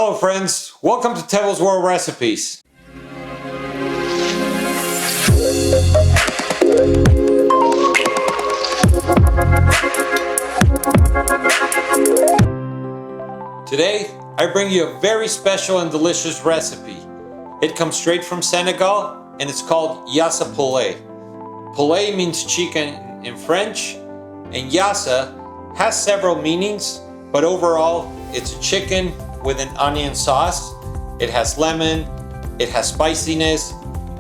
Hello friends, welcome to Tevel's World Recipes. Today, I bring you a very special and delicious recipe. It comes straight from Senegal and it's called Yassa Poulet. Poulet means chicken in French, and Yassa has several meanings, but overall it's a chicken with an onion sauce. It has lemon, it has spiciness.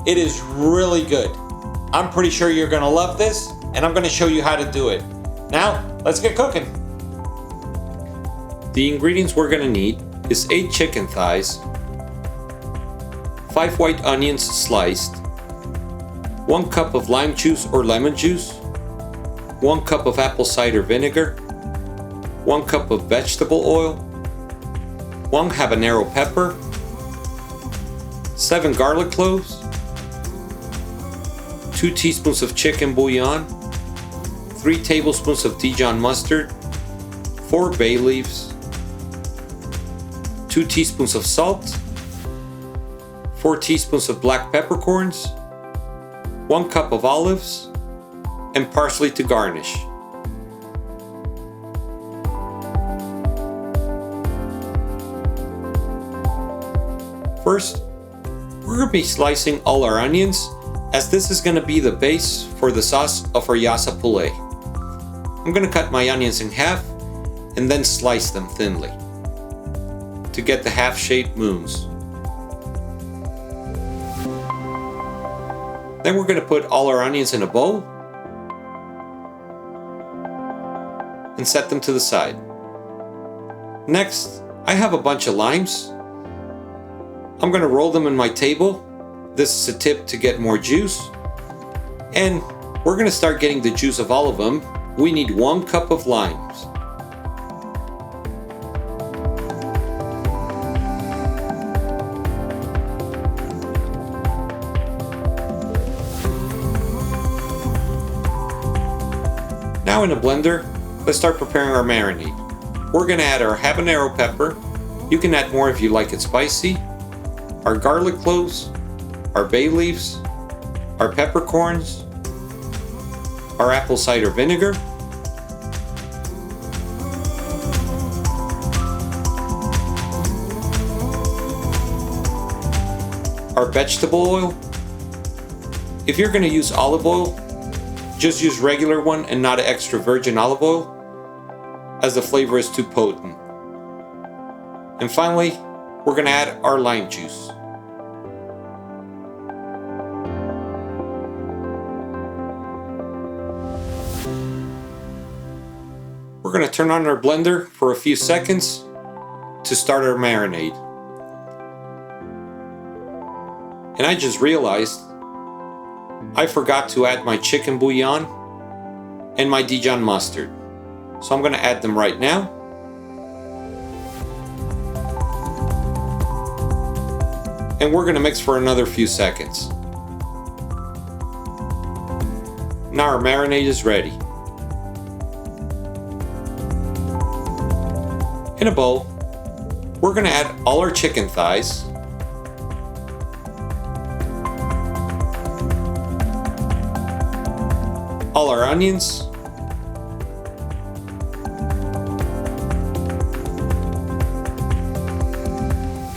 It is really good. I'm pretty sure you're gonna love this, and I'm gonna show you how to do it. Now, let's get cooking. The ingredients we're gonna need is 8 chicken thighs, 5 white onions sliced, 1 cup of lime juice or lemon juice, 1 cup of apple cider vinegar, 1 cup of vegetable oil, 1 habanero pepper, 7 garlic cloves, 2 teaspoons of chicken bouillon, 3 tablespoons of Dijon mustard, 4 bay leaves, 2 teaspoons of salt, 4 teaspoons of black peppercorns, 1 cup of olives, and parsley to garnish. First, we're going to be slicing all our onions, as this is going to be the base for the sauce of our Yassa Poulet. I'm going to cut my onions in half and then slice them thinly to get the half-shaped moons. Then we're going to put all our onions in a bowl and set them to the side. Next, I have a bunch of limes. I'm going to roll them in my table. This is a tip to get more juice. And we're going to start getting the juice of all of them. We need 1 cup of limes. Now in a blender, let's start preparing our marinade. We're going to add our habanero pepper. You can add more if you like it spicy. Our garlic cloves, our bay leaves, our peppercorns, our apple cider vinegar, our vegetable oil. If you're going to use olive oil, just use regular one and not extra virgin olive oil, as the flavor is too potent. And finally, we're going to add our lime juice. We're going to turn on our blender for a few seconds to start our marinade. And I just realized I forgot to add my chicken bouillon and my Dijon mustard. So I'm going to add them right now. And we're going to mix for another few seconds. Now our marinade is ready. In a bowl, we're going to add all our chicken thighs, all our onions,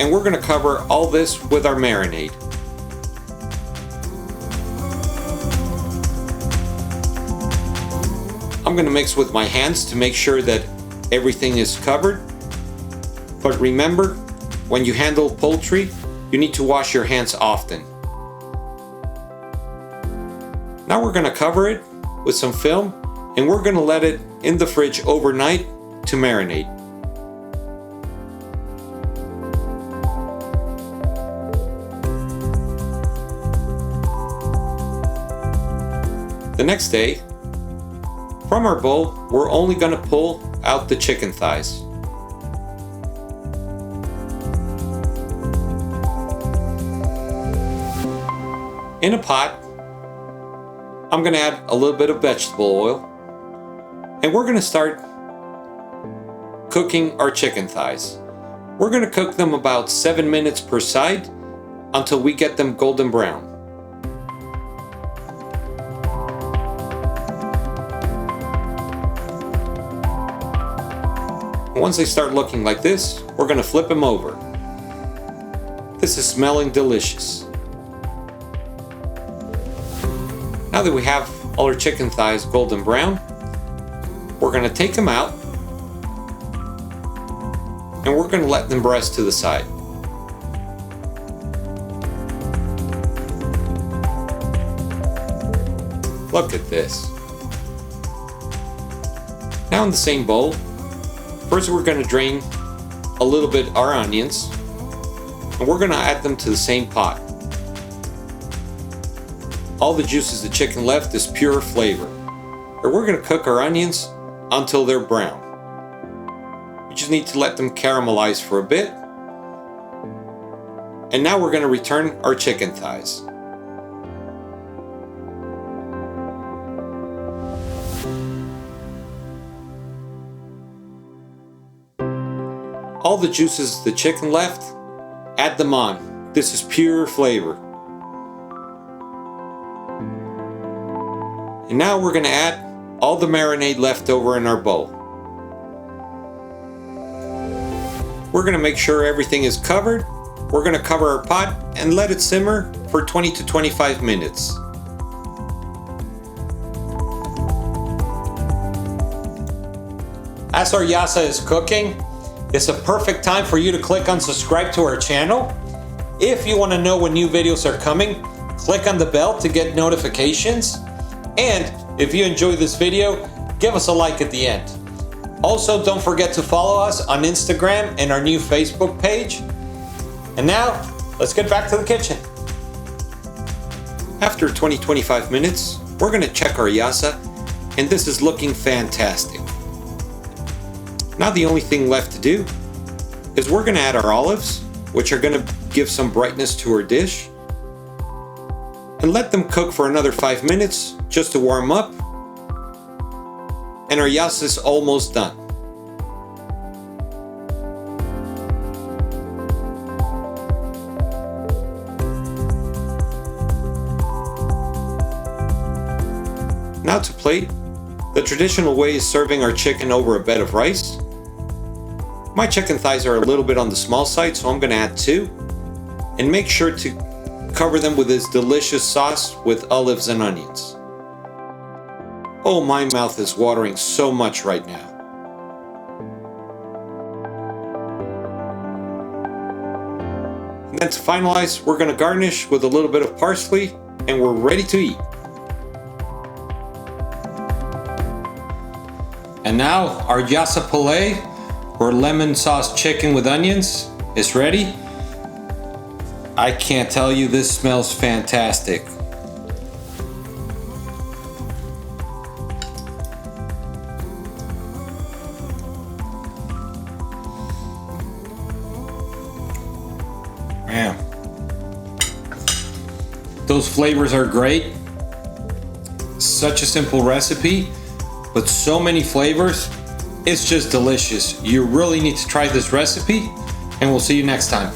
and we're going to cover all this with our marinade. I'm going to mix with my hands to make sure that everything is covered. But remember, when you handle poultry, you need to wash your hands often. Now we're going to cover it with some film, and we're going to let it in the fridge overnight to marinate. The next day, from our bowl, we're only going to pull out the chicken thighs. In a pot, I'm going to add a little bit of vegetable oil, and we're going to start cooking our chicken thighs. We're going to cook them about 7 minutes per side until we get them golden brown. Once they start looking like this, we're going to flip them over. This is smelling delicious. Now that we have all our chicken thighs golden brown, we're going to take them out and we're going to let them rest to the side. Look at this. Now in the same bowl, first we're going to drain a little bit our onions and we're going to add them to the same pot. All the juices the chicken left is pure flavor. And we're going to cook our onions until they're brown. We just need to let them caramelize for a bit. And now we're going to return our chicken thighs. All the juices the chicken left, add them on. This is pure flavor. And now we're going to add all the marinade left over in our bowl. We're going to make sure everything is covered. We're going to cover our pot and let it simmer for 20 to 25 minutes. As our yassa is cooking, it's a perfect time for you to click on subscribe to our channel. If you want to know when new videos are coming, click on the bell to get notifications. And if you enjoyed this video, give us a like at the end. Also, don't forget to follow us on Instagram and our new Facebook page. And now, let's get back to the kitchen. After 20-25 minutes, we're going to check our yassa, and this is looking fantastic. Now the only thing left to do is we're going to add our olives, which are going to give some brightness to our dish, and let them cook for another 5 minutes just to warm up. And our yassa is almost done. Now to plate. The traditional way is serving our chicken over a bed of rice. My chicken thighs are a little bit on the small side, so I'm going to add 2. And make sure to cover them with this delicious sauce with olives and onions. Oh, my mouth is watering so much right now. And then to finalize, we're going to garnish with a little bit of parsley and we're ready to eat. And now our Yassa Poulet, or lemon sauce chicken with onions, is ready. I can't tell you, this smells fantastic. Man, those flavors are great. Such a simple recipe, but so many flavors. It's just delicious. You really need to try this recipe, and we'll see you next time.